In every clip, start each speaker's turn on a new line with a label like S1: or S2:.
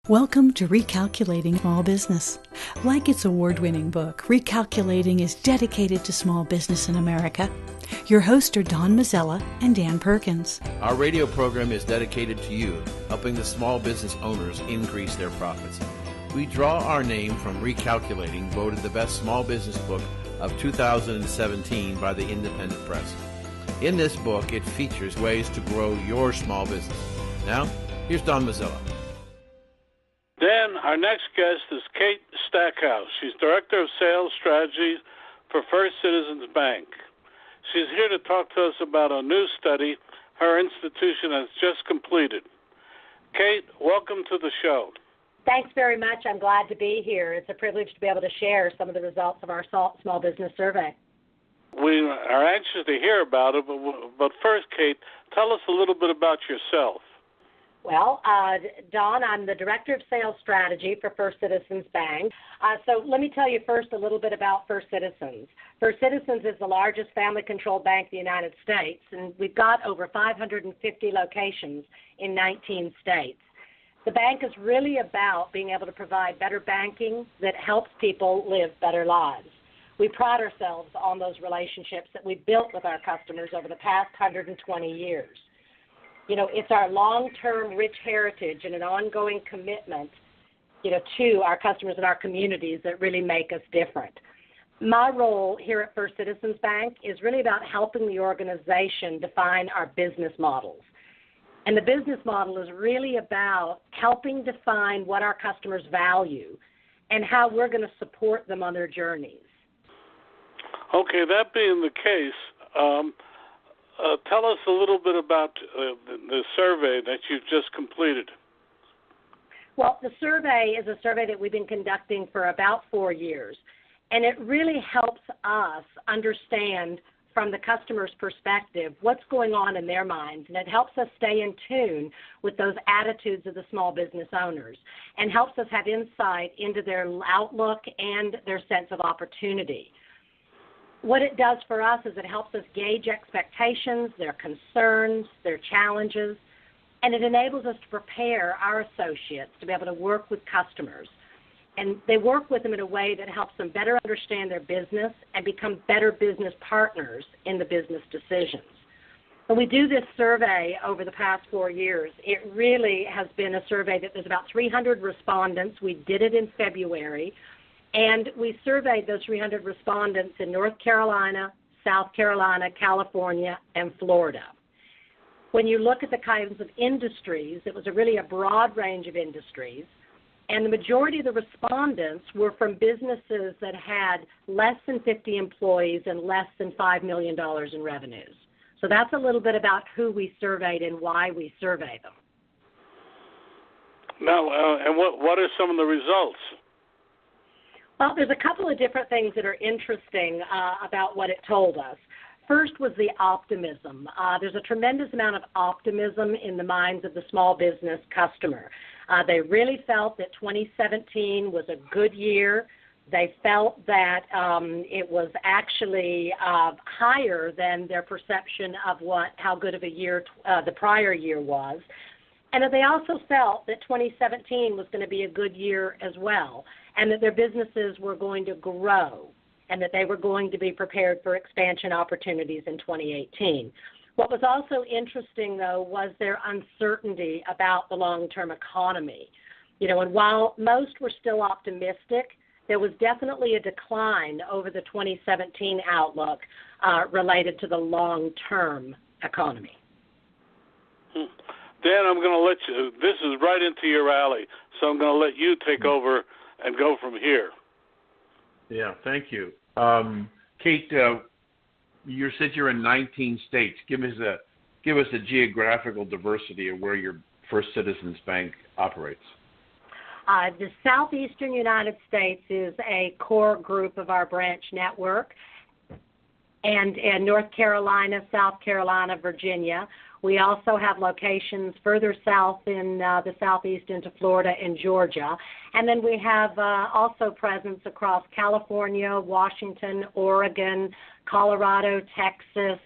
S1: Welcome to Recalculating Small Business. Like its award-winning book, Recalculating is dedicated to small business in America. Your hosts are Don Mazzella and Dan Perkins.
S2: Our radio program is dedicated to you, helping the small business owners increase their profits. We draw our name from Recalculating, voted the best small business book of 2017 by the Independent Press. In this book, it features ways to grow your small business. Now, here's Don Mazzella.
S3: Dan, our next guest is Kate Stackhouse. She's Director of Sales Strategies for First Citizens Bank. She's here to talk to us about a new study her institution has just completed. Kate, welcome to the show.
S4: Thanks very much. I'm glad to be here. It's a privilege to be able to share some of the results of our small business survey.
S3: We are anxious to hear about it, but first, Kate, tell us a little bit about yourself.
S4: Well, Don, I'm the Director of Sales Strategy for First Citizens Bank. So let me tell you first a little bit about First Citizens. First Citizens is the largest family-controlled bank in the United States, and we've got over 550 locations in 19 states. The bank is really about being able to provide better banking that helps people live better lives. We pride ourselves on those relationships that we've built with our customers over the past 120 years. You know, it's our long-term rich heritage and an ongoing commitment, to our customers and our communities that really make us different. My role here at First Citizens Bank is really about helping the organization define our business models. And the business model is really about helping define what our customers value and how we're going to support them on their journeys.
S3: Okay, that being the case, tell us a little bit about the survey that you've just completed.
S4: Well, the survey is a survey that we've been conducting for about 4 years, and it really helps us understand from the customer's perspective what's going on in their minds, and it helps us stay in tune with those attitudes of the small business owners and helps us have insight into their outlook and their sense of opportunity. What it does for us is it helps us gauge expectations, their concerns, their challenges, and it enables us to prepare our associates to be able to work with customers. And they work with them in a way that helps them better understand their business and become better business partners in the business decisions. When we do this survey over the past 4 years, it really has been a survey that there's about 300 respondents. We did it in February. And we surveyed those 300 respondents in North Carolina, South Carolina, California, and Florida. When you look at the kinds of industries, it was really a broad range of industries, and the majority of the respondents were from businesses that had less than 50 employees and less than $5 million in revenues. So that's a little bit about who we surveyed and why we surveyed them.
S3: Now, and what are some of the results?
S4: Well, there's a couple of different things that are interesting about what it told us. First was the optimism. There's a tremendous amount of optimism in the minds of the small business customer. They really felt that 2017 was a good year. They felt that it was actually higher than their perception of how good of a year the prior year was. And that they also felt that 2017 was going to be a good year as well, and that their businesses were going to grow, and that they were going to be prepared for expansion opportunities in 2018. What was also interesting, though, was their uncertainty about the long-term economy. And while most were still optimistic, there was definitely a decline over the 2017 outlook related to the long-term economy.
S3: Dan, I'm going to let you, this is right into your alley, so I'm going to let you take over and go from here.
S2: Yeah, thank you. Kate, you said you're in 19 states. Give us a geographical diversity of where your First Citizens Bank operates.
S4: The southeastern United States is a core group of our branch network, and in North Carolina, South Carolina, Virginia. We also have locations further south in the southeast into Florida and Georgia. And then we have also presence across California, Washington, Oregon, Colorado, Texas,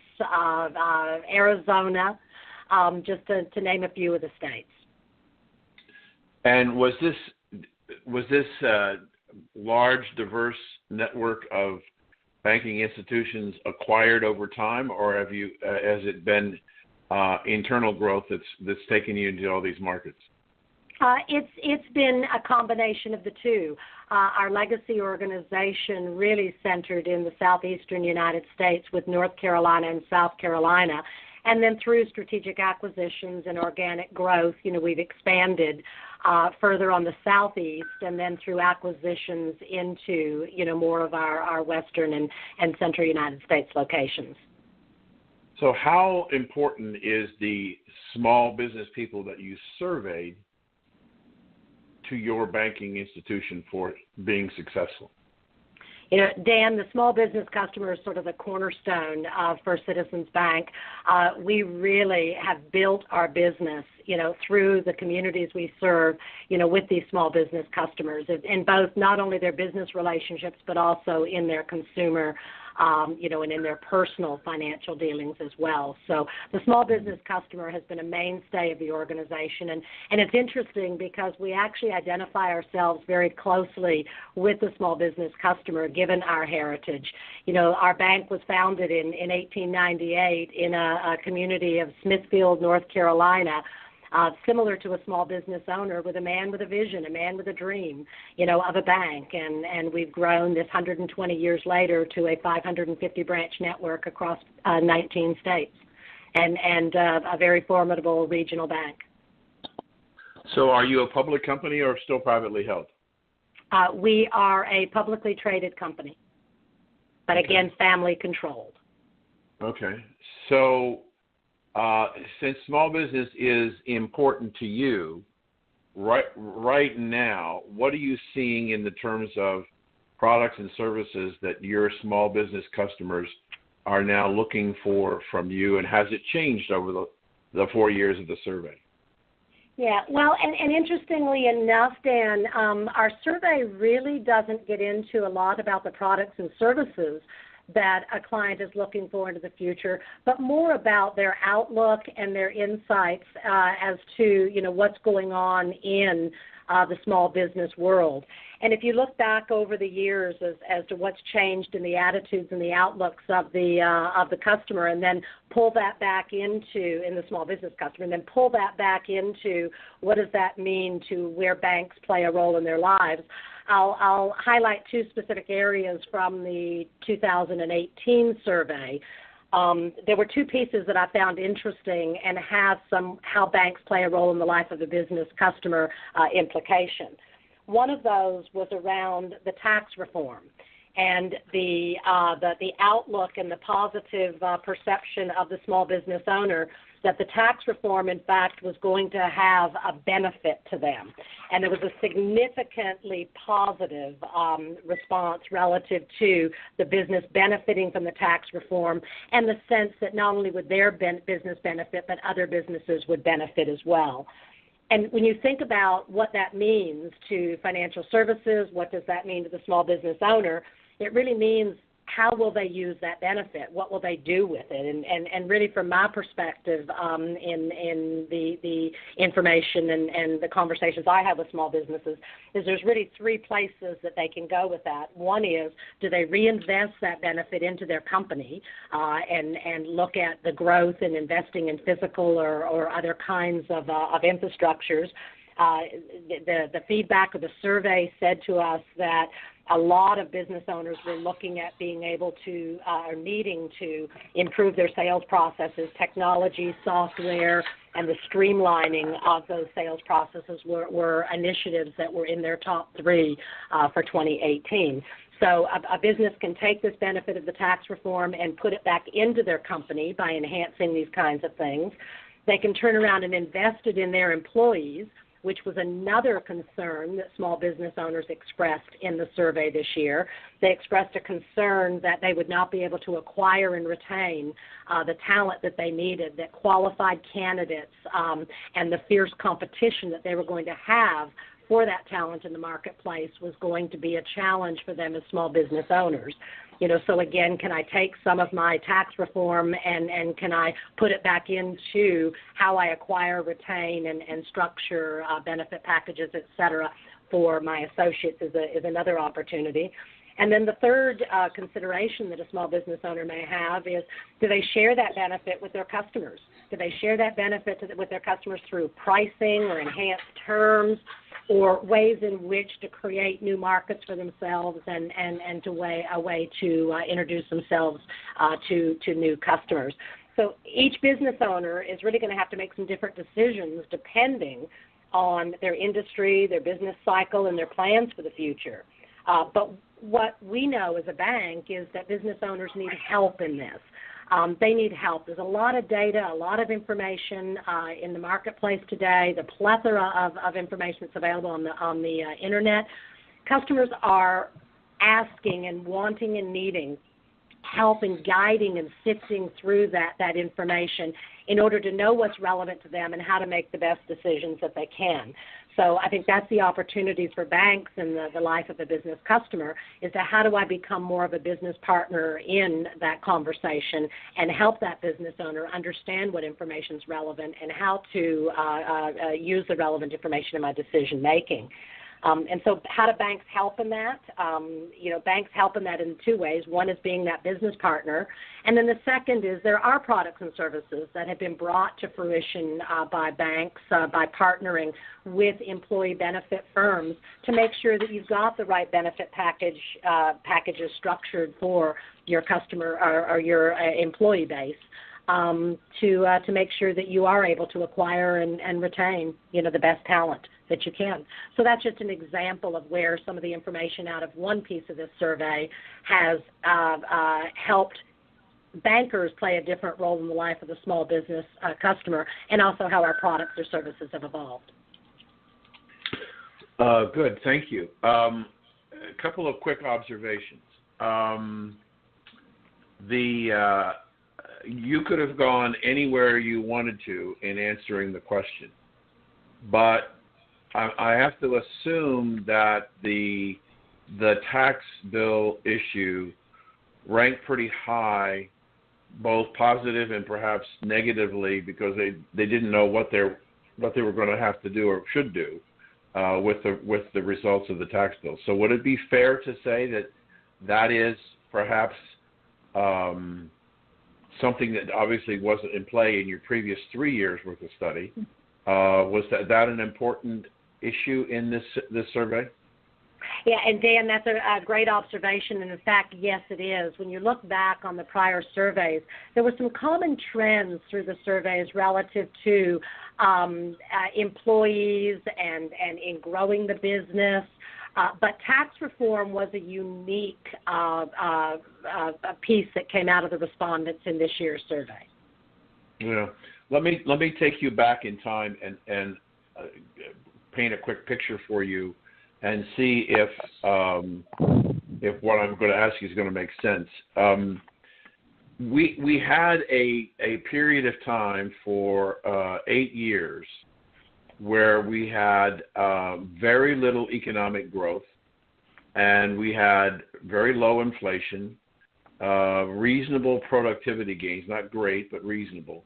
S4: Arizona, just to name a few of the states.
S2: And was this large, diverse network of banking institutions acquired over time, or has it been internal growth that's taken you into all these markets?
S4: It's been a combination of the two. Our legacy organization really centered in the southeastern United States with North Carolina and South Carolina. And then through strategic acquisitions and organic growth, we've expanded further on the southeast, and then through acquisitions into, more of our western and central United States locations.
S2: So how important is the small business people that you surveyed to your banking institution for being successful?
S4: Dan, the small business customer is sort of the cornerstone for Citizens Bank. We really have built our business, through the communities we serve, with these small business customers, in both not only their business relationships, but also in their consumer, and in their personal financial dealings as well. So the small business customer has been a mainstay of the organization. And it's interesting because we actually identify ourselves very closely with the small business customer, given our heritage. Our bank was founded in 1898 in a community of Smithfield, North Carolina, similar to a small business owner, with a man with a vision, a man with a dream, of a bank. And we've grown this 120 years later to a 550 branch network across 19 states and a very formidable regional bank.
S2: So are you a public company or still privately held?
S4: We are a publicly traded company, but again, family controlled.
S2: Okay. So since small business is important to you, right now, what are you seeing in the terms of products and services that your small business customers are now looking for from you, and has it changed over the 4 years of the survey?
S4: Yeah, well, and interestingly enough, Dan, our survey really doesn't get into a lot about the products and services that a client is looking for into the future, but more about their outlook and their insights as to, what's going on in the small business world. And if you look back over the years as to what's changed in the attitudes and the outlooks of the customer, and then pull that back into, in the small business customer, and then pull that back into what does that mean to where banks play a role in their lives, I'll highlight two specific areas from the 2018 survey. There were two pieces that I found interesting and have how banks play a role in the life of the business customer implication. One of those was around the tax reform and the outlook and the positive perception of the small business owner that the tax reform, in fact, was going to have a benefit to them. And there was a significantly positive response relative to the business benefiting from the tax reform, and the sense that not only would their business benefit, but other businesses would benefit as well. And when you think about what that means to financial services, what does that mean to the small business owner, it really means how will they use that benefit? What will they do with it? And really, from my perspective, in the information and the conversations I have with small businesses, is there's really three places that they can go with that. One is, do they reinvest that benefit into their company and look at the growth and investing in physical or other kinds of infrastructures? The feedback of the survey said to us that a lot of business owners were looking at being able to or needing to improve their sales processes. Technology, software, and the streamlining of those sales processes were initiatives that were in their top three for 2018. So a business can take this benefit of the tax reform and put it back into their company by enhancing these kinds of things. They can turn around and invest it in their employees, which was another concern that small business owners expressed in the survey this year. They expressed a concern that they would not be able to acquire and retain the talent that they needed, that qualified candidates and the fierce competition that they were going to have for that talent in the marketplace was going to be a challenge for them as small business owners. So again, can I take some of my tax reform and can I put it back into how I acquire, retain, and structure benefit packages, et cetera, for my associates is another opportunity. And then the third consideration that a small business owner may have is, do they share that benefit with their customers? Do they share that benefit with their customers through pricing or enhanced terms, or ways in which to create new markets for themselves and a way to introduce themselves to new customers? So each business owner is really going to have to make some different decisions depending on their industry, their business cycle, and their plans for the future. But what we know as a bank is that business owners need help in this. They need help. There's a lot of data, a lot of information in the marketplace today, the plethora of information that's available on the internet. Customers are asking and wanting and needing help in guiding and sifting through that information in order to know what's relevant to them and how to make the best decisions that they can. So I think that's the opportunity for banks and the life of a business customer is to how do I become more of a business partner in that conversation and help that business owner understand what information is relevant and how to use the relevant information in my decision making. And so how do banks help in that? Banks help in that in two ways. One is being that business partner. And then the second is there are products and services that have been brought to fruition by banks by partnering with employee benefit firms to make sure that you've got the right benefit packages structured for your customer or your employee base. To make sure that you are able to acquire and retain, the best talent that you can. So that's just an example of where some of the information out of one piece of this survey has helped bankers play a different role in the life of the small business customer, and also how our products or services have evolved.
S2: Good, thank you. A couple of quick observations. You could have gone anywhere you wanted to in answering the question, but I have to assume that the tax bill issue ranked pretty high, both positive and perhaps negatively, because they didn't know what they were going to have to do or should do with the results of the tax bill. So would it be fair to say that is perhaps something that obviously wasn't in play in your previous 3 years worth of study? Was that an important issue in this survey?
S4: Yeah, and Dan, that's a great observation, and in fact, yes, it is. When you look back on the prior surveys, there were some common trends through the surveys relative to employees and in growing the business. But tax reform was a unique piece that came out of the respondents in this year's survey.
S2: Yeah. Let me take you back in time and paint a quick picture for you and see if what I'm going to ask you is going to make sense. We had a period of time for 8 years where we had very little economic growth, and we had very low inflation, reasonable productivity gains, not great, but reasonable.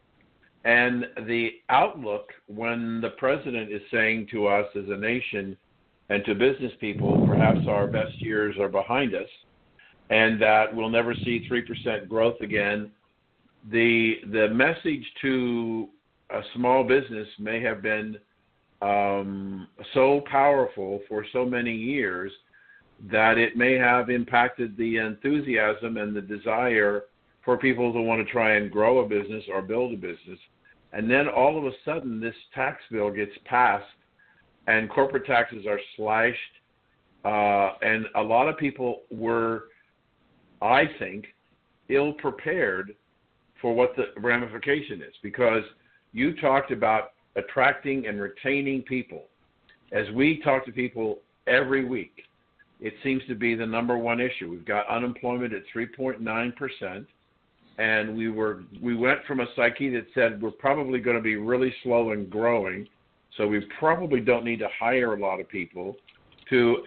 S2: And the outlook, when the president is saying to us as a nation and to business people, perhaps our best years are behind us, and that we'll never see 3% growth again, the message to a small business may have been so powerful for so many years that it may have impacted the enthusiasm and the desire for people to want to try and grow a business or build a business. And then all of a sudden this tax bill gets passed and corporate taxes are slashed, and a lot of people were, I think, ill-prepared for what the ramification is, because you talked about attracting and retaining people. As we talk to people every week, it seems to be the number one issue. We've got unemployment at 3.9%, and we went from a psyche that said we're probably going to be really slow in growing, So we probably don't need to hire a lot of people to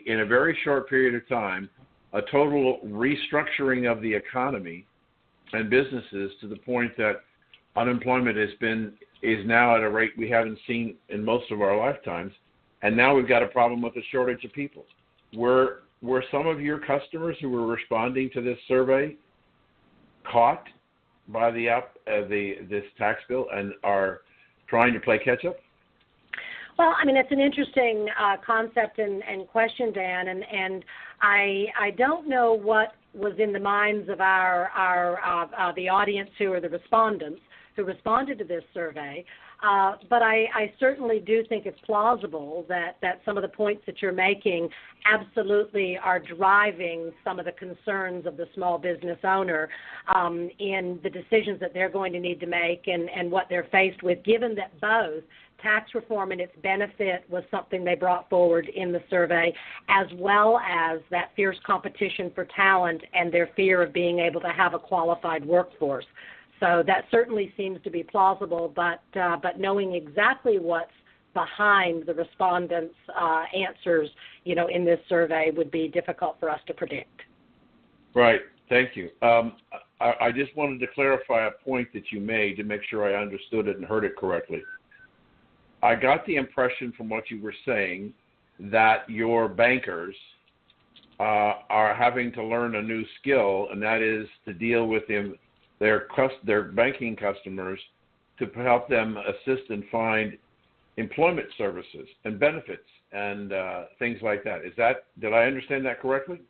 S2: in a very short period of time, a total restructuring of the economy and businesses to the point that unemployment is now at a rate we haven't seen in most of our lifetimes, and now we've got a problem with a shortage of people. Were some of your customers who were responding to this survey caught by this tax bill and are trying to play catch up?
S4: Well, I mean, it's an interesting concept and question, Dan, and I don't know what was in the minds of the audience who are the respondents who responded to this survey, but I certainly do think it's plausible that some of the points that you're making absolutely are driving some of the concerns of the small business owner in the decisions that they're going to need to make and what they're faced with, given that both tax reform and its benefit was something they brought forward in the survey, as well as that fierce competition for talent and their fear of being able to have a qualified workforce. So that certainly seems to be plausible, but knowing exactly what's behind the respondents' answers, in this survey would be difficult for us to predict.
S2: Right. Thank you. I just wanted to clarify a point that you made to make sure I understood it and heard it correctly. I got the impression from what you were saying that your bankers are having to learn a new skill, and that is to deal with their banking customers to help them assist and find employment services and benefits and things like that. Did I understand that correctly?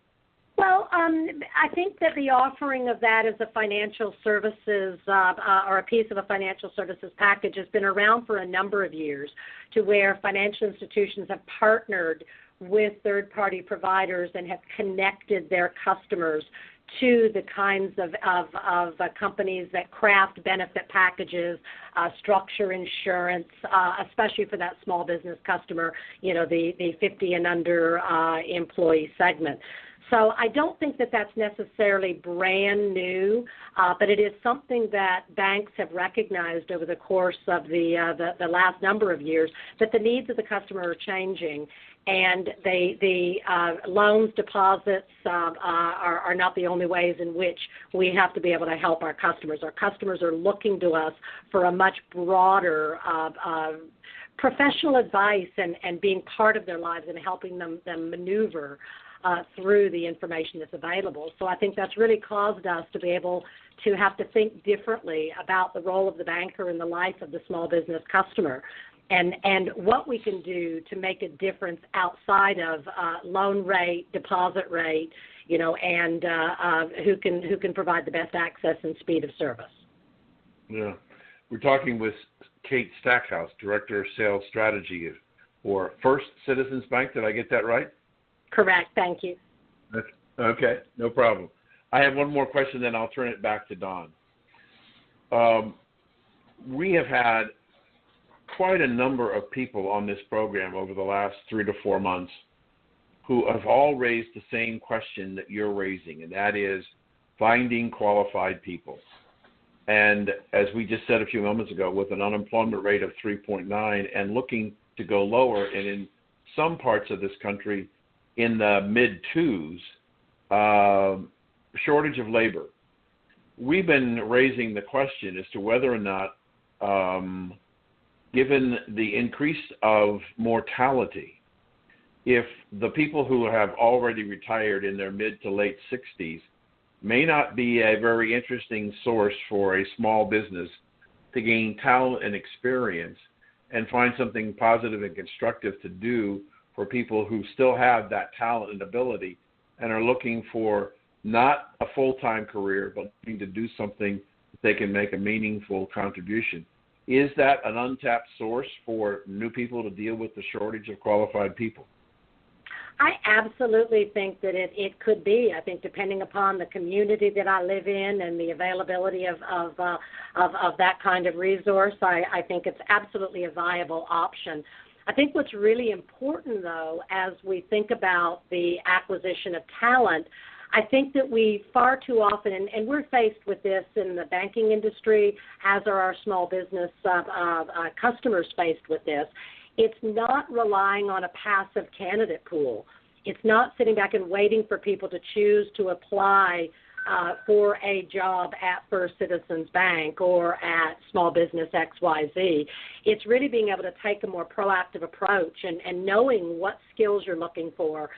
S4: Well, I think that the offering of that as a financial services or a piece of a financial services package has been around for a number of years, to where financial institutions have partnered with third-party providers and have connected their customers to the kinds of companies that craft benefit packages, structure insurance, especially for that small business customer, the 50 and under employee segment. So I don't think that that's necessarily brand new, but it is something that banks have recognized over the course of the last number of years, that the needs of the customer are changing, and the loans, deposits are not the only ways in which we have to be able to help our customers. Our customers are looking to us for a much broader professional advice and being part of their lives and helping them maneuver through the information that's available. So I think that's really caused us to be able to have to think differently about the role of the banker in the life of the small business customer, and what we can do to make a difference outside of loan rate, deposit rate, and who can provide the best access and speed of service.
S2: Yeah. We're talking with Kate Stackhouse, Director of Sales Strategy for First Citizens Bank. Did I get that right?
S4: Correct. Thank you.
S2: Okay. No problem. I have one more question, then I'll turn it back to Don. We have had quite a number of people on this program over the last 3 to 4 months who have all raised the same question that you're raising, and that is finding qualified people. And as we just said a few moments ago, with an unemployment rate of 3.9 and looking to go lower, and in some parts of this country in the mid-twos, shortage of labor. We've been raising the question as to whether or not, given the increase of mortality, if the people who have already retired in their mid to late 60s may not be a very interesting source for a small business to gain talent and experience and find something positive and constructive to do for people who still have that talent and ability and are looking for not a full-time career, but looking to do something that they can make a meaningful contribution. Is that an untapped source for new people to deal with the shortage of qualified people?
S4: I absolutely think that it could be. I think depending upon the community that I live in and the availability of that kind of resource, I think it's absolutely a viable option. I think what's really important, though, as we think about the acquisition of talent, I think that we far too often, and we're faced with this in the banking industry, as are our small business customers faced with this, It's not relying on a passive candidate pool. It's not sitting back and waiting for people to choose to apply for a job at First Citizens Bank or at Small Business XYZ. It's really being able to take a more proactive approach and knowing what skills you're looking for,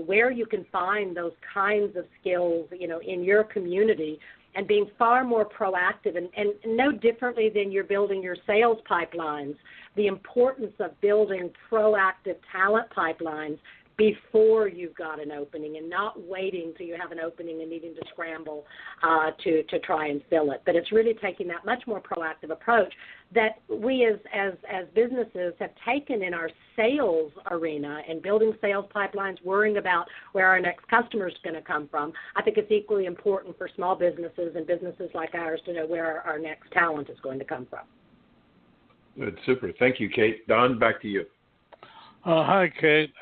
S4: where you can find those kinds of skills, in your community, and being far more proactive and no differently than you're building your sales pipelines, the importance of building proactive talent pipelines before you've got an opening and not waiting till you have an opening and needing to scramble to try and fill it. But it's really taking that much more proactive approach that we as businesses have taken in our sales arena and building sales pipelines, worrying about where our next customer is going to come from. I think it's equally important for small businesses and businesses like ours to know where our next talent is going to come from.
S2: Good, super. Thank you, Kate. Don, back to you.
S3: Hi, Kate.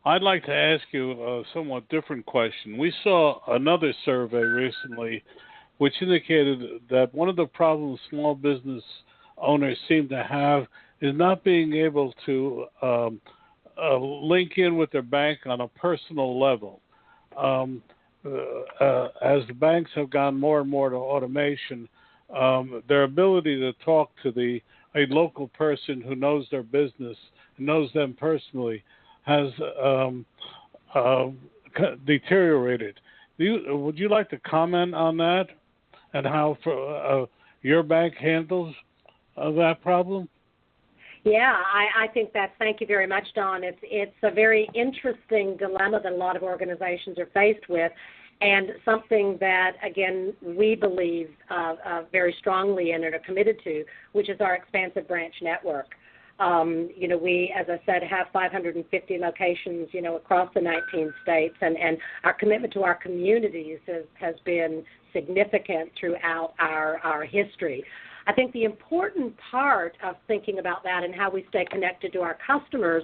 S3: I'd like to ask you a somewhat different question. We saw another survey recently which indicated that one of the problems small business owners seem to have is not being able to link in with their bank on a personal level. As the banks have gone more and more to automation, their ability to talk to a local person who knows their business, knows them personally, has deteriorated. Would you like to comment on that and how your bank handles that problem?
S4: Yeah, I think thank you very much, Don. It's a very interesting dilemma that a lot of organizations are faced with, and something that, again, we believe very strongly in and are committed to, which is our expansive branch network. We, as I said, have 550 locations, across the 19 states, and our commitment to our communities has been significant throughout our history. I think the important part of thinking about that and how we stay connected to our customers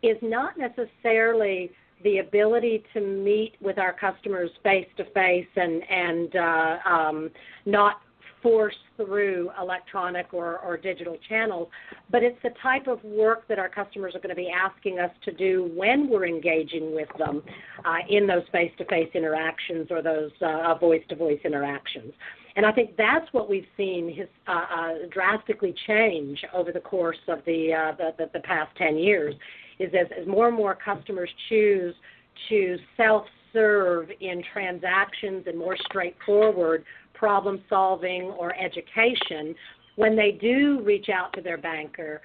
S4: is not necessarily the ability to meet with our customers face-to-face and not force through electronic or digital channels, but it's the type of work that our customers are going to be asking us to do when we're engaging with them in those face-to-face interactions or those voice-to-voice interactions. And I think that's what we've seen drastically change over the course of the past 10 years, is as more and more customers choose to self-serve in transactions and more straightforward problem solving or education, when they do reach out to their banker,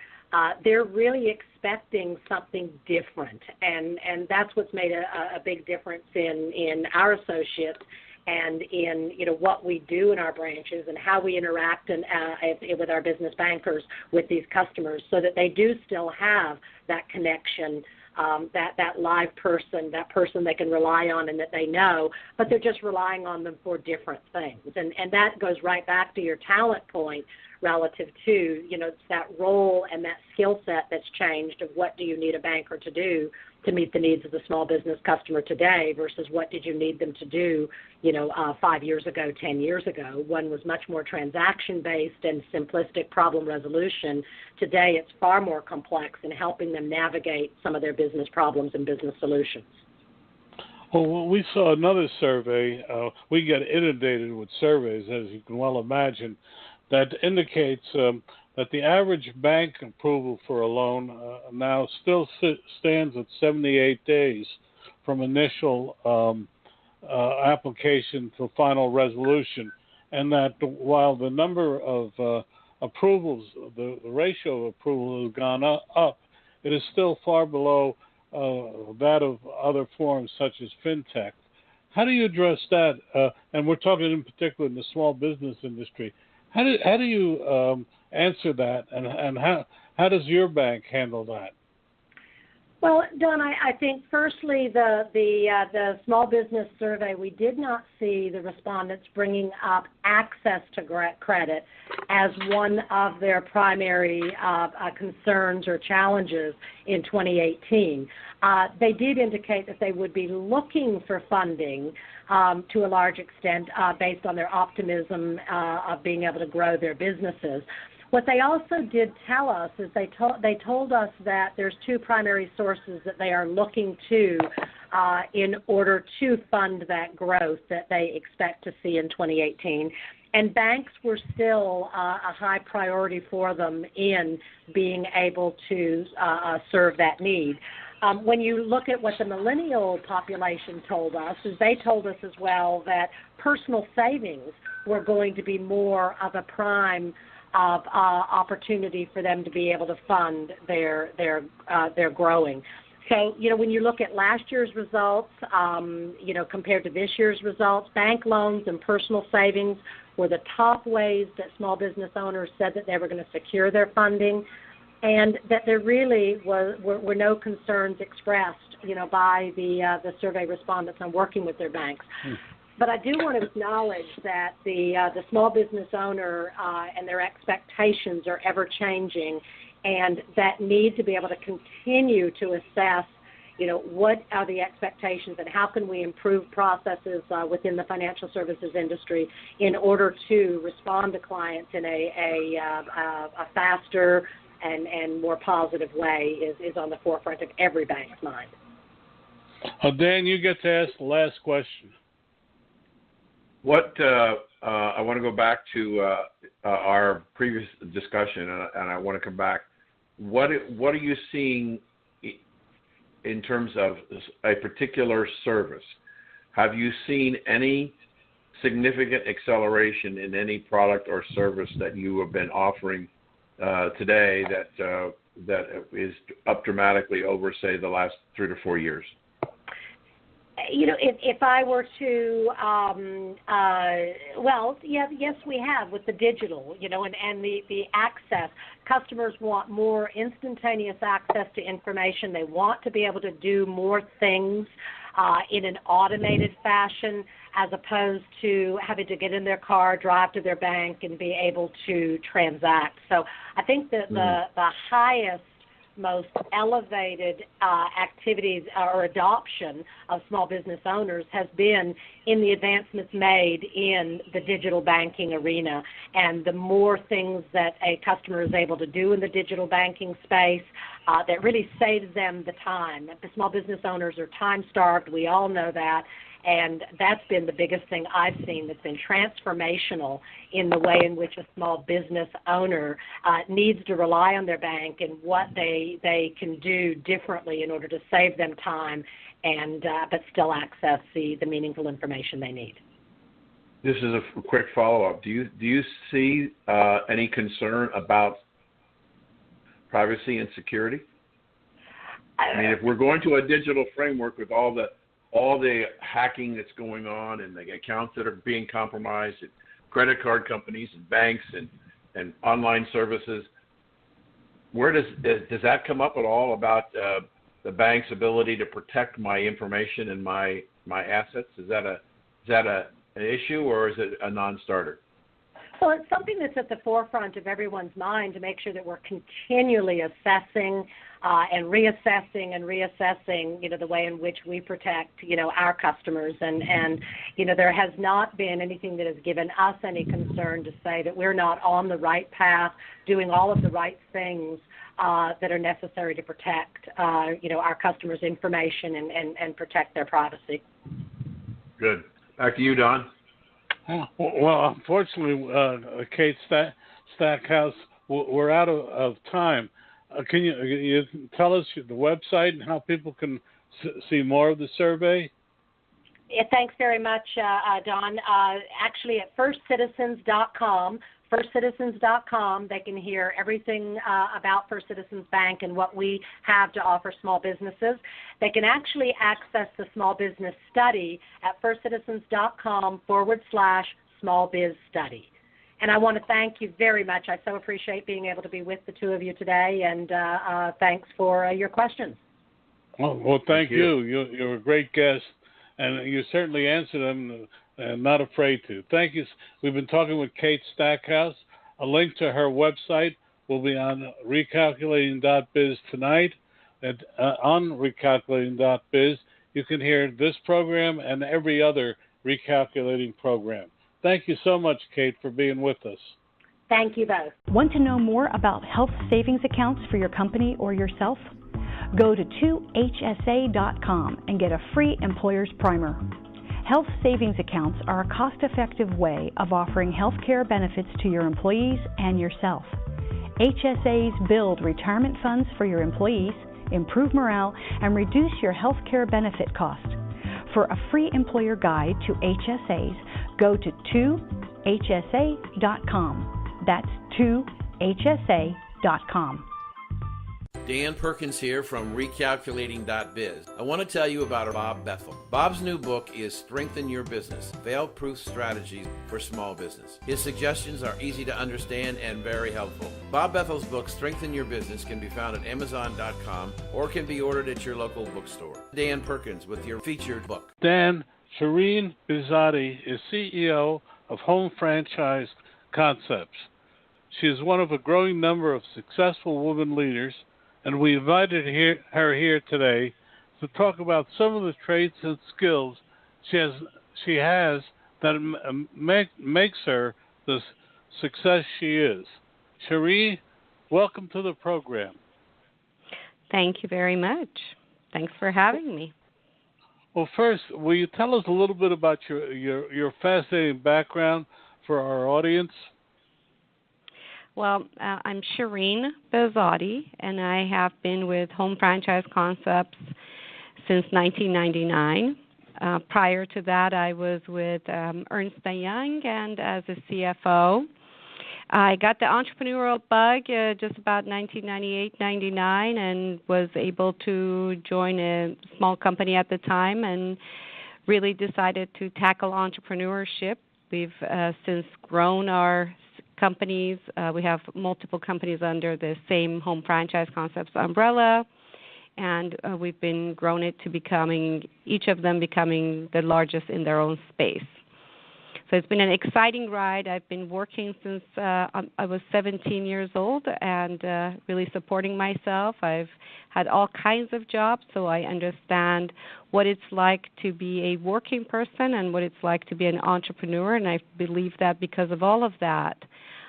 S4: they're really expecting something different. And that's what's made a big difference in our associates and in what we do in our branches and how we interact with our business bankers with these customers, so that they do still have that connection, that live person, that person they can rely on and that they know, but they're just relying on them for different things. And that goes right back to your talent point relative to, it's that role and that skill set that's changed of what do you need a banker to do to meet the needs of the small business customer today versus what did you need them to do, 5 years ago, 10 years ago. One was much more transaction-based and simplistic problem resolution. Today it's far more complex in helping them navigate some of their business problems and business solutions.
S3: Well, we saw another survey. We get inundated with surveys, as you can well imagine, that indicates that the average bank approval for a loan now still stands at 78 days from initial application to final resolution, and that while the number of approvals, the ratio of approval has gone up, it is still far below that of other forms such as fintech. How do you address that? And we're talking in particular in the small business industry. How do you answer that, and how does your bank handle that?
S4: Well, Don, I think firstly the small business survey, we did not see the respondents bringing up access to credit as one of their primary concerns or challenges in 2018. They did indicate that they would be looking for funding to a large extent based on their optimism of being able to grow their businesses. What they also did tell us is they told us that there's two primary sources that they are looking to in order to fund that growth that they expect to see in 2018. And banks were still a high priority for them in being able to serve that need. When you look at what the millennial population told us, is they told us as well that personal savings were going to be more of a prime opportunity for them to be able to fund their growing. So, when you look at last year's results, compared to this year's results, bank loans and personal savings were the top ways that small business owners said that they were going to secure their funding, and that there really were no concerns expressed, by the survey respondents on working with their banks. But I do want to acknowledge that the small business owner and their expectations are ever changing, and that need to be able to continue to assess, what are the expectations and how can we improve processes within the financial services industry in order to respond to clients in a faster and more positive way is on the forefront of every bank's mind.
S5: Dan, you get to ask the last question.
S2: What I want to go back to our previous discussion, and I want to come back. What are you seeing in terms of a particular service? Have you seen any significant acceleration in any product or service that you have been offering today that is up dramatically over, say, the last 3 to 4 years?
S4: If I were to, yes, we have with the digital, and the access. Customers want more instantaneous access to information. They want to be able to do more things in an automated fashion as opposed to having to get in their car, drive to their bank, and be able to transact. So I think that the highest, most elevated activities or adoption of small business owners has been in the advancements made in the digital banking arena. And the more things that a customer is able to do in the digital banking space, that really saves them the time. The small business owners are time-starved. We all know that. And that's been the biggest thing I've seen that's been transformational in the way in which a small business owner needs to rely on their bank and what they can do differently in order to save them time and but still access the meaningful information they need.
S2: This is a quick follow-up. Do you see any concern about privacy and security? I mean, if we're going to a digital framework with all the hacking that's going on and the accounts that are being compromised at credit card companies and banks and online services, where does that come up at all about the bank's ability to protect my information and my assets? Is that an issue, or is it a non-starter?
S4: Well, it's something that's at the forefront of everyone's mind to make sure that we're continually assessing and reassessing, the way in which we protect, our customers. And there has not been anything that has given us any concern to say that we're not on the right path, doing all of the right things that are necessary to protect, our customers' information and protect their privacy.
S2: Good. Back to you, Don.
S5: Well, unfortunately, Kate Stackhouse, we're out of time. Can you tell us the website and how people can see more of the survey?
S4: Yeah, thanks very much, Don. Actually, at firstcitizens.com, they can hear everything about First Citizens Bank and what we have to offer small businesses. They can actually access the small business study at firstcitizens.com/small biz study. And I want to thank you very much. I so appreciate being able to be with the two of you today, and thanks for your questions.
S5: Well, thank you. You're a great guest, and you certainly answered them, and not afraid to. Thank you. We've been talking with Kate Stackhouse. A link to her website will be on recalculating.biz tonight. On recalculating.biz, you can hear this program and every other Recalculating program. Thank you so much, Kate, for being with us.
S4: Thank you both.
S1: Want to know more about health savings accounts for your company or yourself? Go to 2hsa.com and get a free employer's primer. Health savings accounts are a cost-effective way of offering health care benefits to your employees and yourself. HSAs build retirement funds for your employees, improve morale, and reduce your health care benefit cost. For a free employer guide to HSAs, go to 2hsa.com. That's 2hsa.com.
S2: Dan Perkins here from Recalculating.biz. I want to tell you about Bob Bethel. Bob's new book is Strengthen Your Business, Fail-Proof Strategies for Small Business. His suggestions are easy to understand and very helpful. Bob Bethel's book, Strengthen Your Business, can be found at Amazon.com or can be ordered at your local bookstore. Dan Perkins with your featured book.
S5: Dan, Shirin Behzadi is CEO of Home Franchise Concepts. She is one of a growing number of successful women leaders, and we invited her here today to talk about some of the traits and skills she has that makes her the success she is. Shirin, welcome to the program.
S6: Thank you very much. Thanks for having me.
S5: Well, first, will you tell us a little bit about your fascinating background for our audience?
S6: Well, I'm Shirin Behzadi, and I have been with Home Franchise Concepts since 1999. Prior to that, I was with Ernst & Young and as a CFO. I got the entrepreneurial bug just about 1998-99 and was able to join a small company at the time and really decided to tackle entrepreneurship. We've since grown our companies. We have multiple companies under the same Home Franchise Concepts umbrella, and we've been grown it to each of them becoming the largest in their own space. So it's been an exciting ride. I've been working since I was 17 years old and really supporting myself. I've had all kinds of jobs, so I understand what it's like to be a working person and what it's like to be an entrepreneur, and I believe that because of all of that,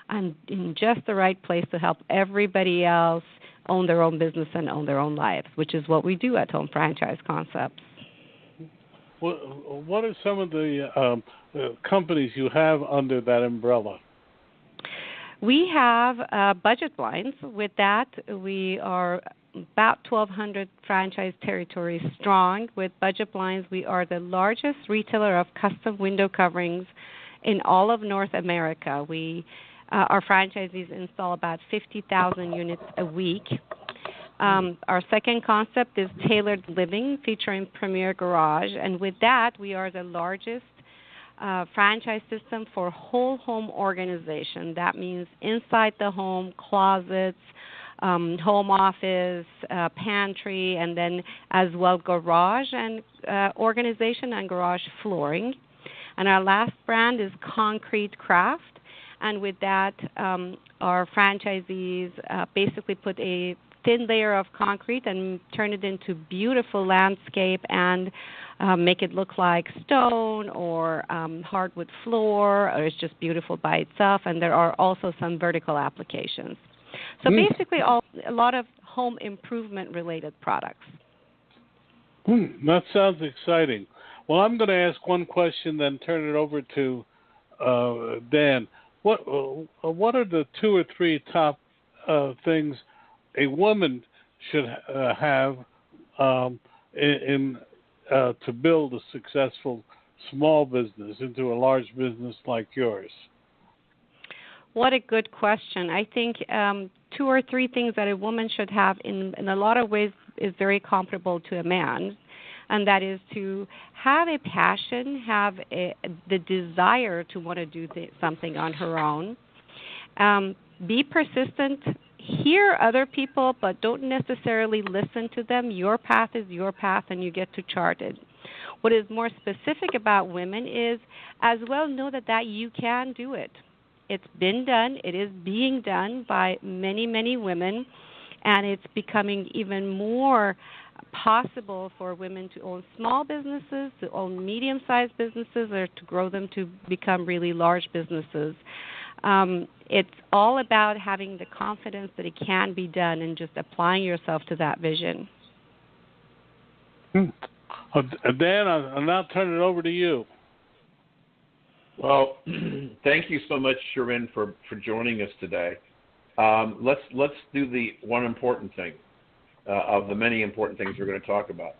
S6: I'm in just the right place to help everybody else own their own business and own their own lives, which is what we do at Home Franchise Concepts.
S5: What are some of the companies you have under that umbrella?
S6: We have budget blinds. With that, we are about 1,200 franchise territories strong. With budget blinds, we are the largest retailer of custom window coverings in all of North America. Our franchisees install about 50,000 units a week. Our second concept is Tailored Living, featuring Premier Garage. And with that, we are the largest franchise system for whole home organization. That means inside the home, closets, home office, pantry, and then as well garage and organization and garage flooring. And our last brand is Concrete Craft. And with that, our franchisees basically put a thin layer of concrete and turn it into beautiful landscape and make it look like stone or hardwood floor, or it's just beautiful by itself. And there are also some vertical applications. So basically a lot of home improvement related products.
S5: That sounds exciting. Well, I'm going to ask one question, then turn it over to Dan. What are the two or three top things a woman should have to build a successful small business into a large business like yours?
S6: What a good question. I think two or three things that a woman should have in a lot of ways is very comparable to a man, and that is to have a passion, have the desire to want to do something on her own, be persistent, hear other people, but don't necessarily listen to them. Your path is your path, and you get to chart it. What is more specific about women is as well know that you can do it. It's been done. It is being done by many, many women, and it's becoming even more possible for women to own small businesses, to own medium-sized businesses, or to grow them to become really large businesses. It's all about having the confidence that it can be done and just applying yourself to that vision.
S5: Dan, I'll now turn it over to you.
S2: Well, thank you so much, Shirin, for joining us today. Let's do the one important thing of the many important things we're going to talk about.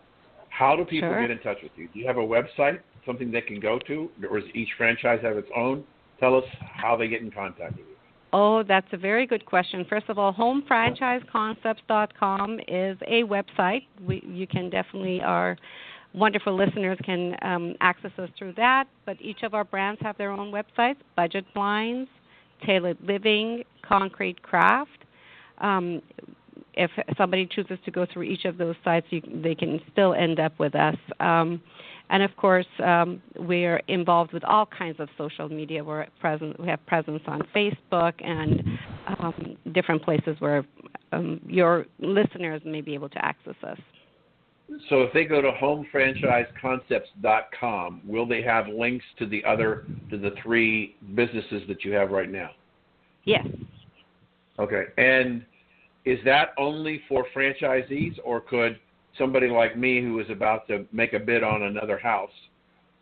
S2: How do people get in touch with you? Do you have a website, something they can go to, or does each franchise have its own? Tell us how they get in contact with you.
S6: Oh, that's a very good question. First of all, homefranchiseconcepts.com is a website. You can definitely, our wonderful listeners can access us through that, but each of our brands have their own websites: Budget Blinds, Tailored Living, Concrete Craft. If somebody chooses to go through each of those sites, they can still end up with us. And of course, we're involved with all kinds of social media. We have presence on Facebook and different places where your listeners may be able to access us.
S2: So if they go to homefranchiseconcepts.com, will they have links to the three businesses that you have right now?
S6: Yes.
S2: Okay. And is that only for franchisees, or could somebody like me who is about to make a bid on another house,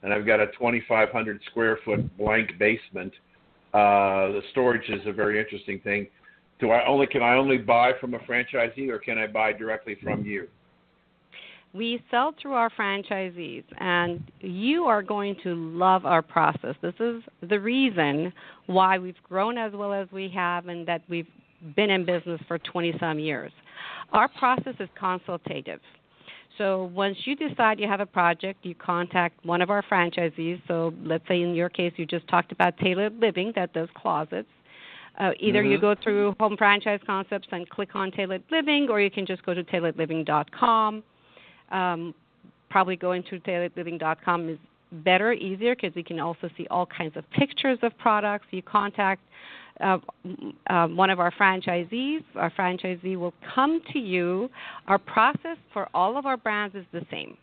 S2: and I've got a 2,500 square foot blank basement, the storage is a very interesting thing. Can I only buy from a franchisee, or can I buy directly from you?
S6: We sell through our franchisees, and you are going to love our process. This is the reason why we've grown as well as we have, and that we've been in business for 20-some years. Our process is consultative. So once you decide you have a project, you contact one of our franchisees. So let's say in your case, you just talked about Tailored Living that does closets. Either you go through Home Franchise Concepts and click on Tailored Living, or you can just go to tailoredliving.com. Probably going to tailoredliving.com is better, easier, because you can also see all kinds of pictures of products. You contact one of our franchisees. Our franchisee will come to you. Our process for all of our brands is the same.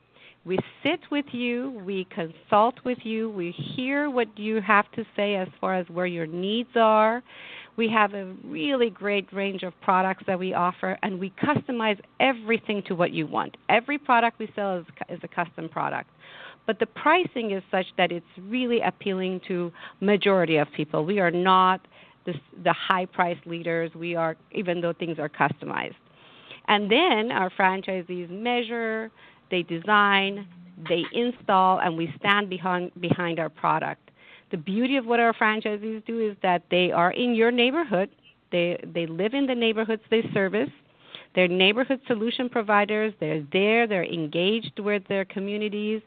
S6: We sit with you, we consult with you, we hear what you have to say as far as where your needs are. We have a really great range of products that we offer, and we customize everything to what you want. Every product we sell is a custom product. But the pricing is such that it's really appealing to majority of people. We are not the high-price leaders. We are, even though things are customized. And then our franchisees measure, they design, they install, and we stand behind our product. The beauty of what our franchisees do is that they are in your neighborhood. They live in the neighborhoods they service. They're neighborhood solution providers. They're there. They're engaged with their communities.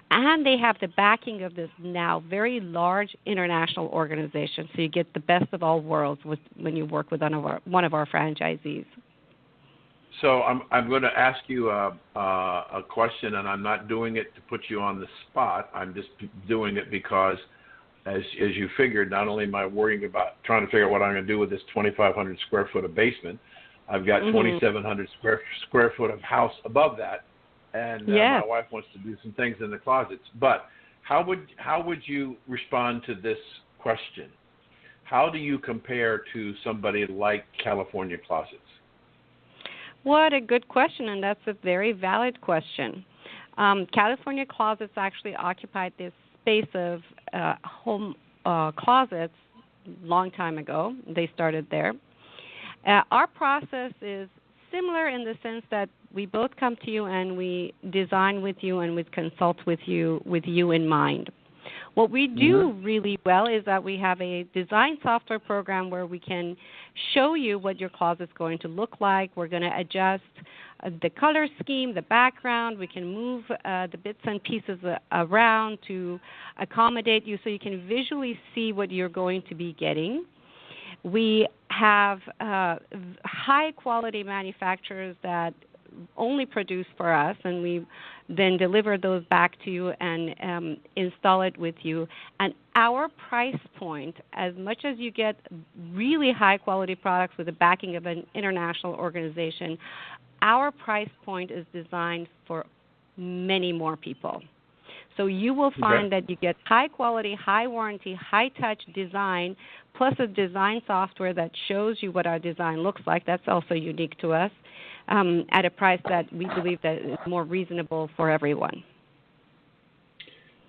S6: And they have the backing of this now very large international organization. So you get the best of all worlds when you work with one of our franchisees.
S2: So I'm going to ask you a question, and I'm not doing it to put you on the spot. I'm just doing it because, as you figured, not only am I worrying about trying to figure out what I'm going to do with this 2,500 square foot of basement, I've got 2,700 square foot of house above that. And my wife wants to do some things in the closets. But how would you respond to this question? How do you compare to somebody like California Closets?
S6: What a good question, and that's a very valid question. California Closets actually occupied this space of home closets a long time ago. They started there. Our process is similar in the sense that we both come to you and we design with you and we consult with you in mind. What we do really well is that we have a design software program where we can show you what your closet's going to look like. We're going to adjust the color scheme, the background. We can move the bits and pieces around to accommodate you so you can visually see what you're going to be getting. We have high-quality manufacturers that only produce for us, and we then deliver those back to you and install it with you. And our price point, as much as you get really high-quality products with the backing of an international organization, our price point is designed for many more people. So you will find that you get high quality, high warranty, high touch design, plus a design software that shows you what our design looks like. That's also unique to us, at a price that we believe that is more reasonable for everyone.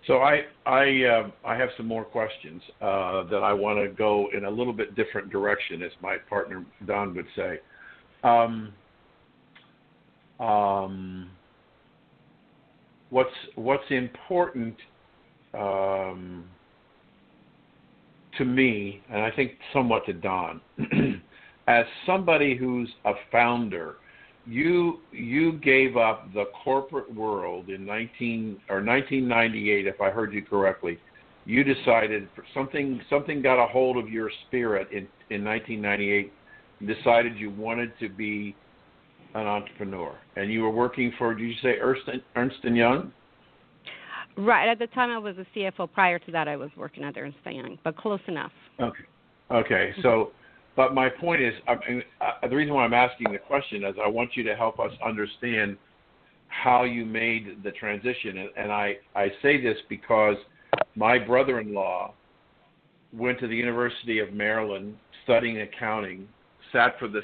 S2: So I have some more questions that I want to go in a little bit different direction, as my partner Don would say. What's important to me, and I think somewhat to Don, as somebody who's a founder, you gave up the corporate world in 1998, if I heard you correctly. You decided something got a hold of your spirit in 1998. You decided you wanted to be an entrepreneur, and you were working for, did you say Ernst & Young?
S6: Right. At the time, I was a CFO. Prior to that, I was working at Ernst & Young, but close enough.
S2: Okay. So, but my point is, the reason why I'm asking the question is I want you to help us understand how you made the transition. And I say this because my brother-in-law went to the University of Maryland studying accounting, sat for the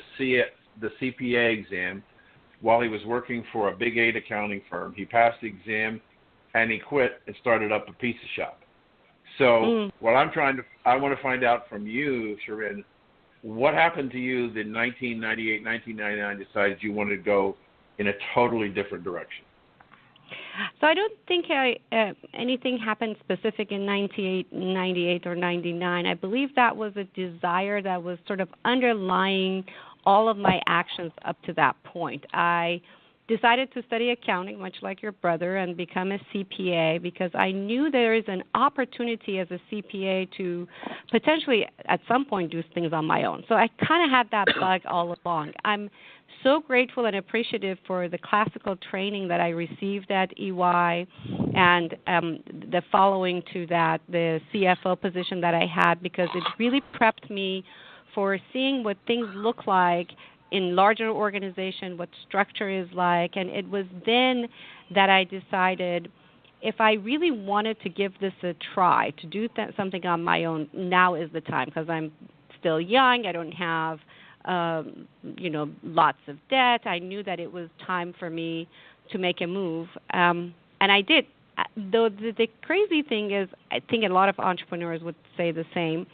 S2: CPA exam while he was working for a Big 8 accounting firm. He passed the exam, and he quit and started up a pizza shop. So what I want to find out from you, Shirin, what happened to you in 1998, 1999, decided you wanted to go in a totally different direction?
S6: So I don't think anything happened specific in 98 or 99. I believe that was a desire that was sort of underlying all of my actions up to that point. I decided to study accounting, much like your brother, and become a CPA because I knew there is an opportunity as a CPA to potentially at some point do things on my own. So I kind of had that bug all along. I'm so grateful and appreciative for the classical training that I received at EY and the following to that, the CFO position that I had, because it really prepped me for seeing what things look like in larger organization, what structure is like. And it was then that I decided if I really wanted to give this a try, to do something on my own, now is the time, because I'm still young. I don't have, lots of debt. I knew that it was time for me to make a move. And I did. Though the crazy thing is, I think a lot of entrepreneurs would say the same,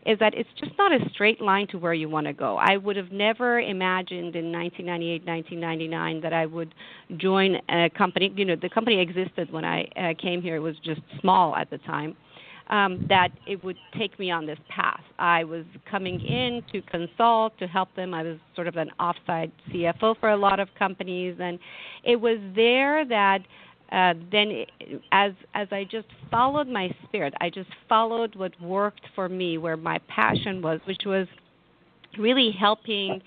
S6: is that it's just not a straight line to where you want to go. I would have never imagined in 1998, 1999 that I would join a company. The company existed when I came here. It was just small at the time, that it would take me on this path. I was coming in to consult, to help them. I was sort of an offside CFO for a lot of companies. And it was there that as I just followed my spirit, I just followed what worked for me, where my passion was, which was really helping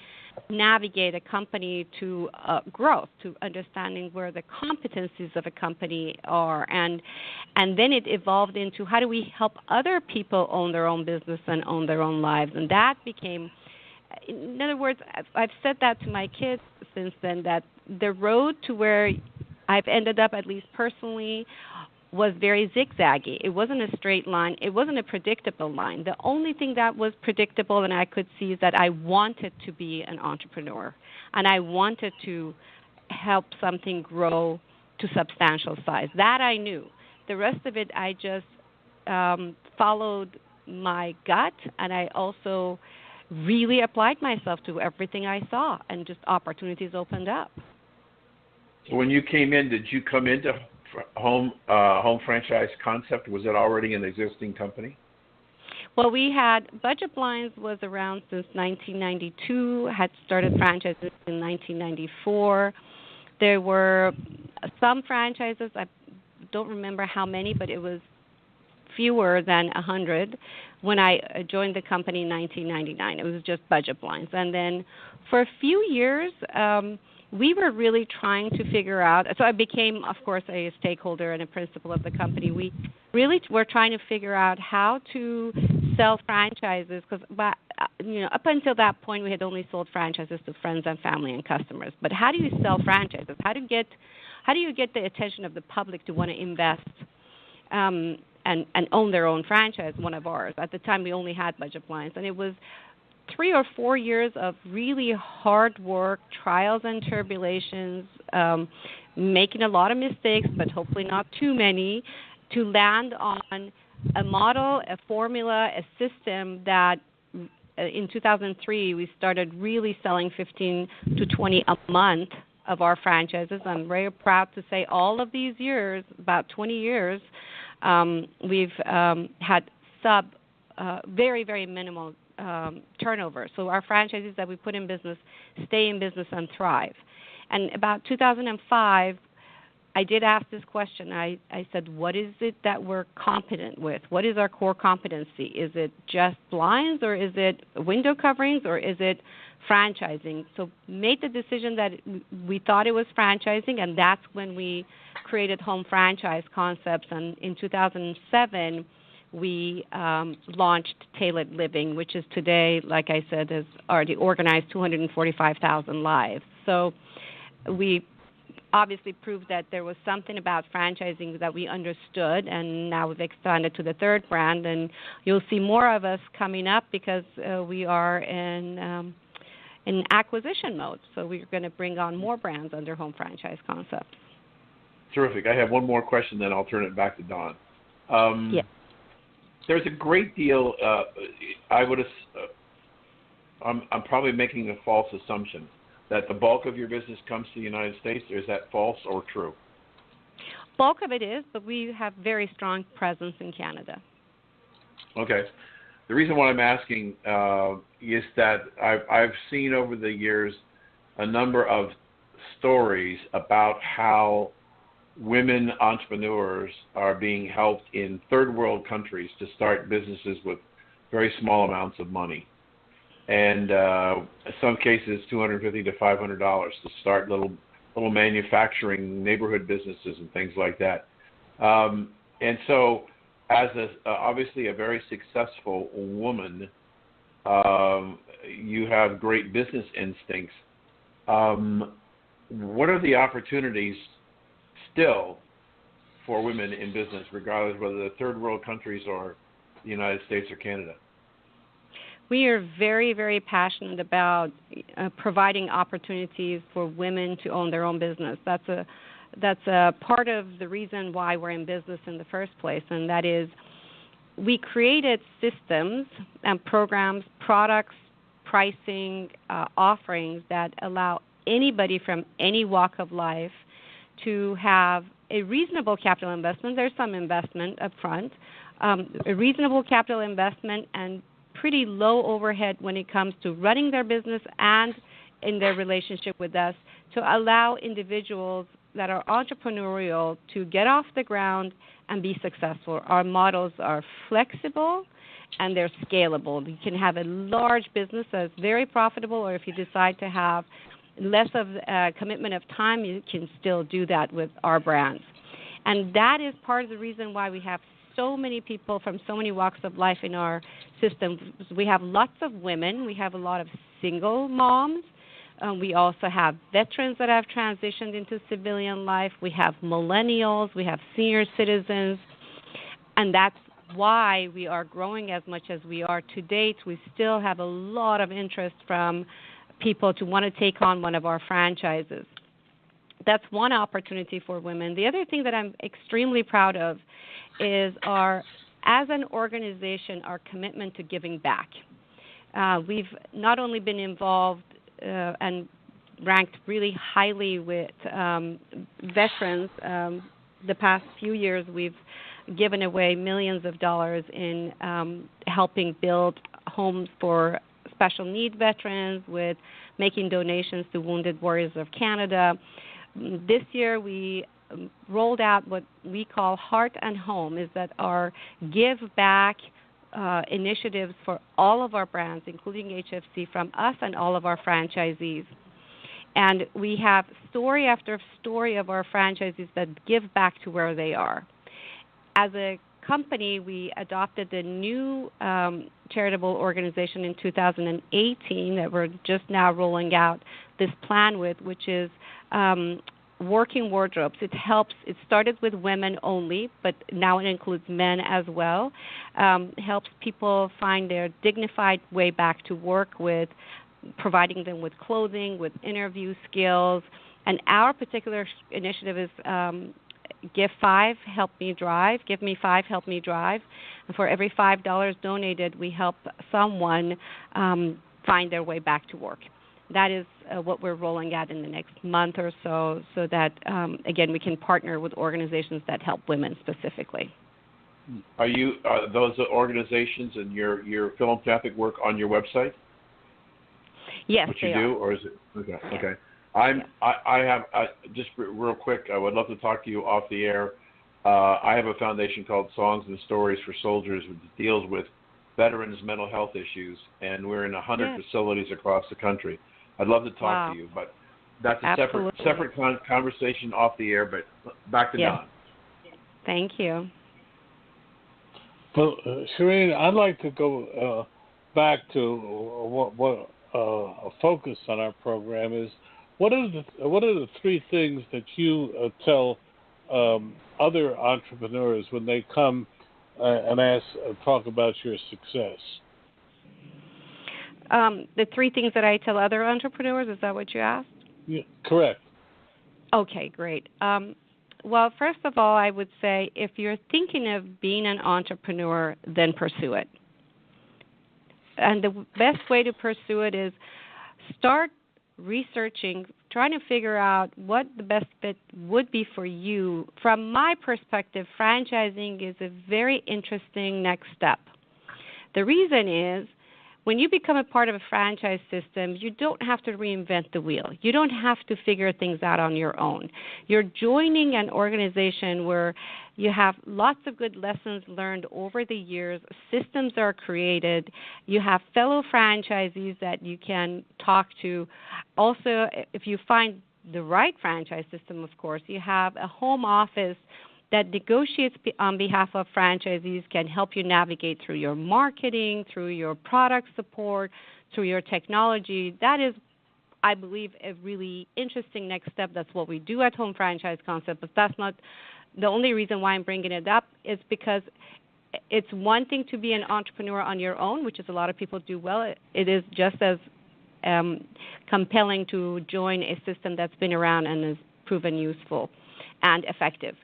S6: navigate a company to growth, to understanding where the competencies of a company are. And then it evolved into how do we help other people own their own business and own their own lives. And that became, in other words, I've said that to my kids since then, that the road to where I've ended up, at least personally, was very zigzaggy. It wasn't a straight line. It wasn't a predictable line. The only thing that was predictable and I could see is that I wanted to be an entrepreneur, and I wanted to help something grow to substantial size. That I knew. The rest of it, I just followed my gut, and I also really applied myself to everything I saw, and just opportunities opened up.
S2: So when you came in, did you come into home franchise concept? Was it already an existing company?
S6: Well, we had Budget Blinds was around since 1992, had started franchises in 1994. There were some franchises, I don't remember how many, but it was fewer than 100 when I joined the company in 1999. It was just Budget Blinds. And then for a few years, we were really trying to figure out, so I became, of course, a stakeholder and a principal of the company. We really were trying to figure out how to sell franchises, because up until that point we had only sold franchises to friends and family and customers. But how do you sell franchises? How do you get the attention of the public to want to invest and own their own franchise, one of ours. At the time, we only had budget blinds, and it was 3 or 4 years of really hard work, trials and tribulations, making a lot of mistakes, but hopefully not too many, to land on a model, a formula, a system that in 2003 we started really selling 15 to 20 a month of our franchises. I'm very proud to say all of these years, about 20 years, we've had very, very minimal turnover. So our franchises that we put in business stay in business and thrive. And about 2005, I did ask this question. I said, what is it that we're competent with? What is our core competency? Is it just blinds, or is it window coverings, or is it franchising? So made the decision that we thought it was franchising, and that's when we created Home Franchise Concepts. And in 2007, we launched Tailored Living, which is today, like I said, has already organized 245,000 lives. So we obviously proved that there was something about franchising that we understood, and now we've expanded to the third brand, and you'll see more of us coming up because we are in acquisition mode. So we're going to bring on more brands under Home Franchise Concepts.
S2: Terrific. I have one more question, then I'll turn it back to Dawn.
S6: Yes.
S2: There's a great deal. I'm probably making a false assumption that the bulk of your business comes to the United States. Or is that false or true?
S6: Bulk of it is, but we have very strong presence in Canada.
S2: Okay. The reason why I'm asking is that I've seen over the years a number of stories about how women entrepreneurs are being helped in third world countries to start businesses with very small amounts of money. And in some cases, $250 to $500 to start little manufacturing neighborhood businesses and things like that. And so, as obviously a very successful woman, you have great business instincts. What are the opportunities still for women in business, regardless of whether they're third world countries or the United States or Canada?
S6: We are very, very passionate about providing opportunities for women to own their own business. That's a part of the reason why we're in business in the first place, and that is we created systems and programs, products, pricing, offerings that allow anybody from any walk of life to have a reasonable capital investment. There's some investment up front, a reasonable capital investment, and pretty low overhead when it comes to running their business and in their relationship with us, to allow individuals that are entrepreneurial to get off the ground and be successful. Our models are flexible and they're scalable. You can have a large business that's very profitable, or if you decide to have less of a commitment of time, you can still do that with our brands. And that is part of the reason why we have so many people from so many walks of life in our system. We have lots of women. We have a lot of single moms. We also have veterans that have transitioned into civilian life. We have millennials. We have senior citizens. And that's why we are growing as much as we are to date. We still have a lot of interest from people to want to take on one of our franchises. That's one opportunity for women. The other thing that I'm extremely proud of is as an organization, our commitment to giving back. We've not only been involved and ranked really highly with veterans. The past few years, we've given away millions of dollars in helping build homes for special need veterans, with making donations to Wounded Warriors of Canada. This year, we rolled out what we call Heart and Home, is that our give back initiatives for all of our brands, including HFC, from us and all of our franchisees. And we have story after story of our franchisees that give back to where they are. As a company, we adopted a new charitable organization in 2018 that we're just now rolling out this plan with, which is working wardrobes. It helps. It started with women only, but now it includes men as well. Helps people find their dignified way back to work with providing them with clothing, with interview skills. And our particular initiative is Give 5, Help Me Drive. Give me 5, Help Me Drive. And for every $5 donated, we help someone find their way back to work. That is what we're rolling out in the next month or so that, again, we can partner with organizations that help women specifically.
S2: Are those organizations and your philanthropic work on your website?
S6: Yes,
S2: what you do, or is it okay? Yeah. Okay. I have just real quick. I would love to talk to you off the air. I have a foundation called Songs and Stories for Soldiers, which deals with veterans' mental health issues, and we're in 100 facilities across the country. I'd love to talk to you, but that's a separate conversation off the air. But back to Don.
S6: Thank you.
S5: Well, Shirin, I'd like to go back to what a focus on our program is. What are the three things that you tell other entrepreneurs when they come and talk about your success?
S6: The three things that I tell other entrepreneurs, is that what you asked?
S5: Yeah, correct.
S6: Okay, great. Well, first of all, I would say if you're thinking of being an entrepreneur, then pursue it. And the best way to pursue it is start researching, trying to figure out what the best fit would be for you. From my perspective, franchising is a very interesting next step. The reason is when you become a part of a franchise system, you don't have to reinvent the wheel. You don't have to figure things out on your own. You're joining an organization where you have lots of good lessons learned over the years. Systems are created. You have fellow franchisees that you can talk to. Also, if you find the right franchise system, of course, you have a home office that negotiates on behalf of franchisees, can help you navigate through your marketing, through your product support, through your technology. That is, I believe, a really interesting next step. That's what we do at Home Franchise Concept, but that's not the only reason why I'm bringing it up. Is because it's one thing to be an entrepreneur on your own, which is a lot of people do well. It is just as compelling to join a system that's been around and is proven useful and effective.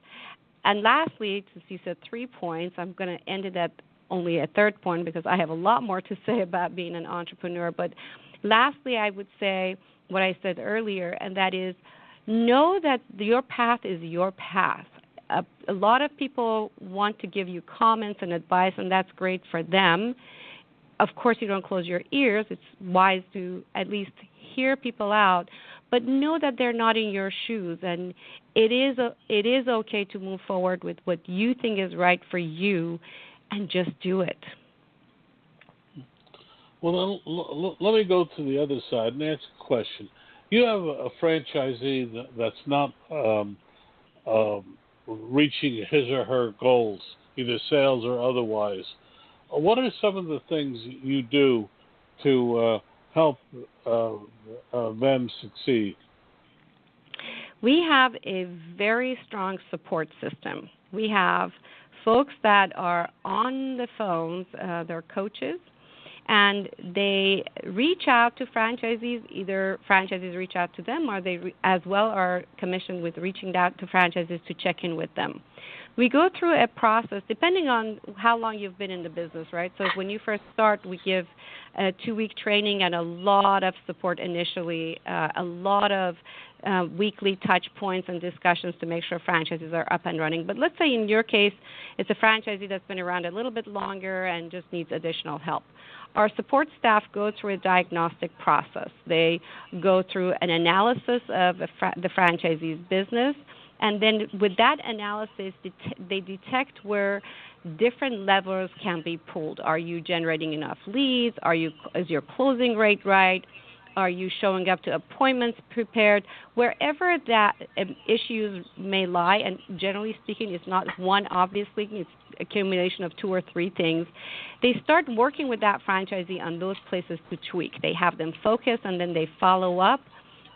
S6: And lastly, since you said 3 points, I'm going to end it at only a third point because I have a lot more to say about being an entrepreneur. But lastly, I would say what I said earlier, and that is know that your path is your path. A lot of people want to give you comments and advice, and that's great for them. Of course, you don't close your ears. It's wise to at least hear people out, but know that they're not in your shoes, and it is okay to move forward with what you think is right for you, and just do it.
S5: Well, let me go to the other side and ask a question. You have a franchisee that's not reaching his or her goals, either sales or otherwise. What are some of the things you do to help them succeed?
S6: We have a very strong support system. We have folks that are on the phones, they're coaches, and they reach out to franchisees. Either franchisees reach out to them, or they as well are commissioned with reaching out to franchisees to check in with them. We go through a process depending on how long you've been in the business, right? So when you first start, we give a 2-week training and a lot of support initially, a lot of weekly touch points and discussions to make sure franchises are up and running. But let's say in your case, it's a franchisee that's been around a little bit longer and just needs additional help. Our support staff go through a diagnostic process. They go through an analysis of the franchisee's business, and then with that analysis, they detect where different levers can be pulled. Are you generating enough leads? Is your closing rate right? Are you showing up to appointments prepared? Wherever that issues may lie, and generally speaking, it's not one, obviously, it's accumulation of 2 or 3 things. They start working with that franchisee on those places to tweak. They have them focus, and then they follow up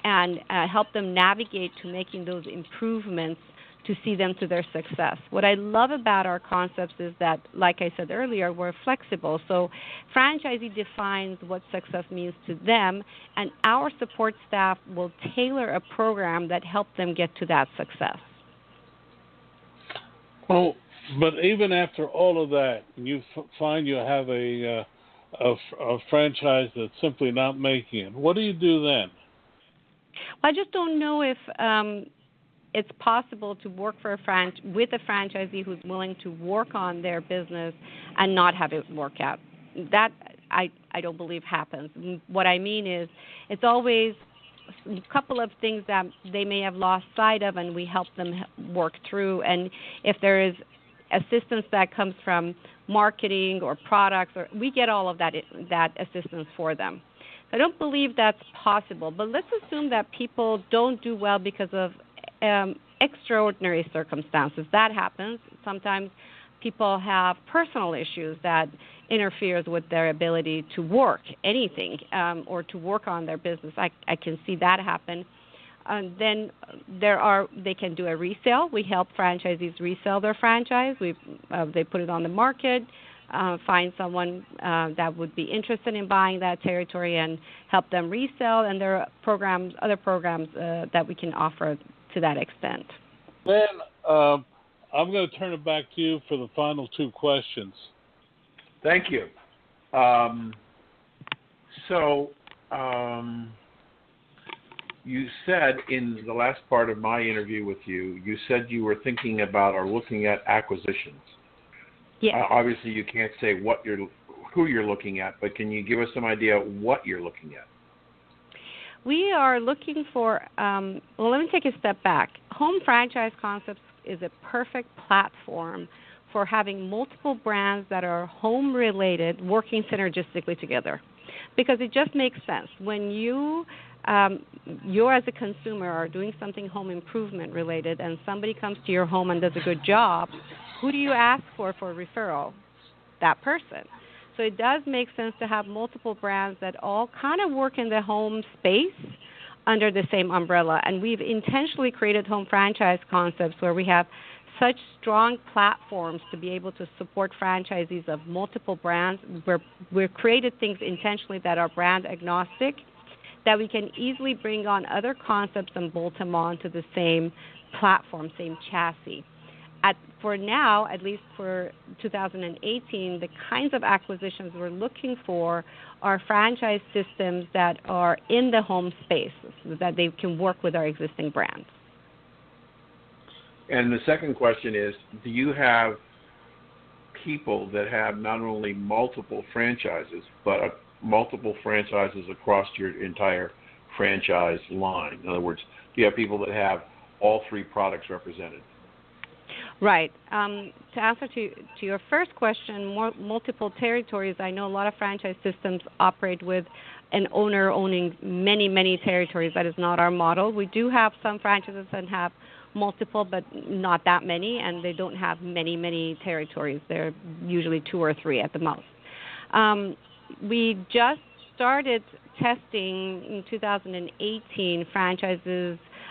S6: and help them navigate to making those improvements to see them to their success. What I love about our concepts is that, like I said earlier, we're flexible. So franchisee defines what success means to them, and our support staff will tailor a program that helps them get to that success.
S5: Well, but even after all of that, you find you have a franchise that's simply not making it. What do you do then?
S6: I just don't know if it's possible to work for with a franchisee who's willing to work on their business and not have it work out. That I don't believe happens. What I mean is it's always a couple of things that they may have lost sight of, and we help them work through. And if there is assistance that comes from marketing or products, or we get all of that assistance for them. I don't believe that's possible, but let's assume that people don't do well because of extraordinary circumstances. That happens. Sometimes people have personal issues that interferes with their ability to work anything or to work on their business. I can see that happen. Then they can do a resale. We help franchisees resell their franchise. They put it on the market, find someone that would be interested in buying that territory and help them resell. And there are other programs that we can offer to that extent.
S5: Then I'm going to turn it back to you for the final two questions.
S2: Thank you. You said in the last part of my interview with you, you said you were thinking about or looking at acquisitions.
S6: Yes.
S2: Obviously, you can't say who you're looking at, but can you give us some idea what you're looking at?
S6: We are looking for, let me take a step back. Home Franchise Concepts is a perfect platform for having multiple brands that are home-related working synergistically together, because it just makes sense. When you as a consumer are doing something home improvement related and somebody comes to your home and does a good job, who do you ask for referral? That person. So it does make sense to have multiple brands that all kind of work in the home space under the same umbrella. And we've intentionally created Home Franchise Concepts where we have such strong platforms to be able to support franchisees of multiple brands. We've created things intentionally that are brand agnostic, that we can easily bring on other concepts and bolt them on to the same platform, same chassis. For now, at least for 2018, the kinds of acquisitions we're looking for are franchise systems that are in the home space, so that they can work with our existing brands.
S2: And the second question is, do you have people that have not only multiple franchises, but multiple franchises across your entire franchise line? In other words, do you have people that have all three products represented?
S6: Right. To answer to your first question, multiple territories, I know a lot of franchise systems operate with an owner owning many, many territories. That is not our model. We do have some franchises that have multiple, but not that many, and they don't have many, many territories. They're usually 2 or 3 at the most. We just started testing in 2018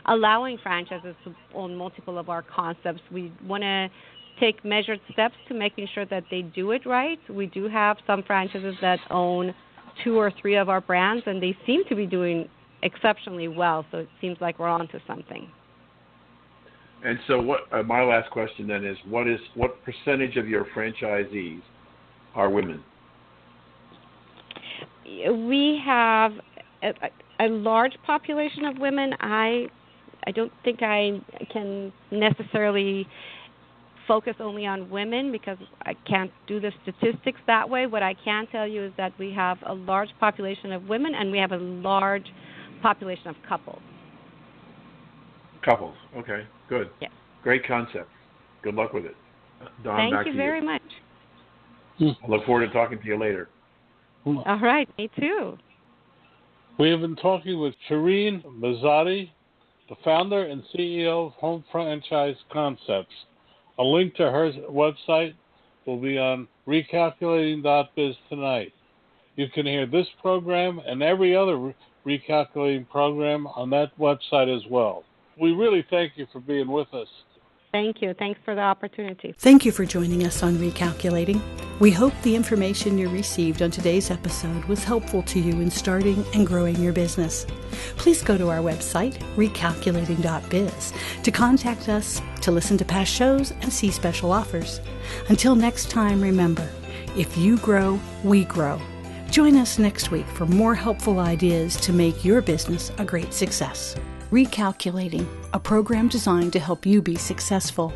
S6: allowing franchises to own multiple of our concepts. We want to take measured steps to making sure that they do it right. We do have some franchises that own 2 or 3 of our brands, and they seem to be doing exceptionally well, so it seems like we're on to something.
S2: And so my last question then is, what percentage of your franchisees are women?
S6: We have a large population of women. I don't think I can necessarily focus only on women because I can't do the statistics that way. What I can tell you is that we have a large population of women and we have a large population of couples.
S2: Couples. Okay, good.
S6: Yes.
S2: Great concept. Good luck with it. Don,
S6: Thank
S2: back
S6: you
S2: to
S6: very much.
S2: I look forward to talking to you later.
S6: All right, me too.
S5: We have been talking with Shirin Behzadi, the founder and CEO of Home Franchise Concepts. A link to her website will be on recalculating.biz tonight. You can hear this program and every other recalculating program on that website as well. We really thank you for being with us.
S6: Thank you. Thanks for the opportunity.
S1: Thank you for joining us on Recalculating. We hope the information you received on today's episode was helpful to you in starting and growing your business. Please go to our website, recalculating.biz, to contact us, to listen to past shows, and see special offers. Until next time, remember, if you grow, we grow. Join us next week for more helpful ideas to make your business a great success. Recalculating, a program designed to help you be successful.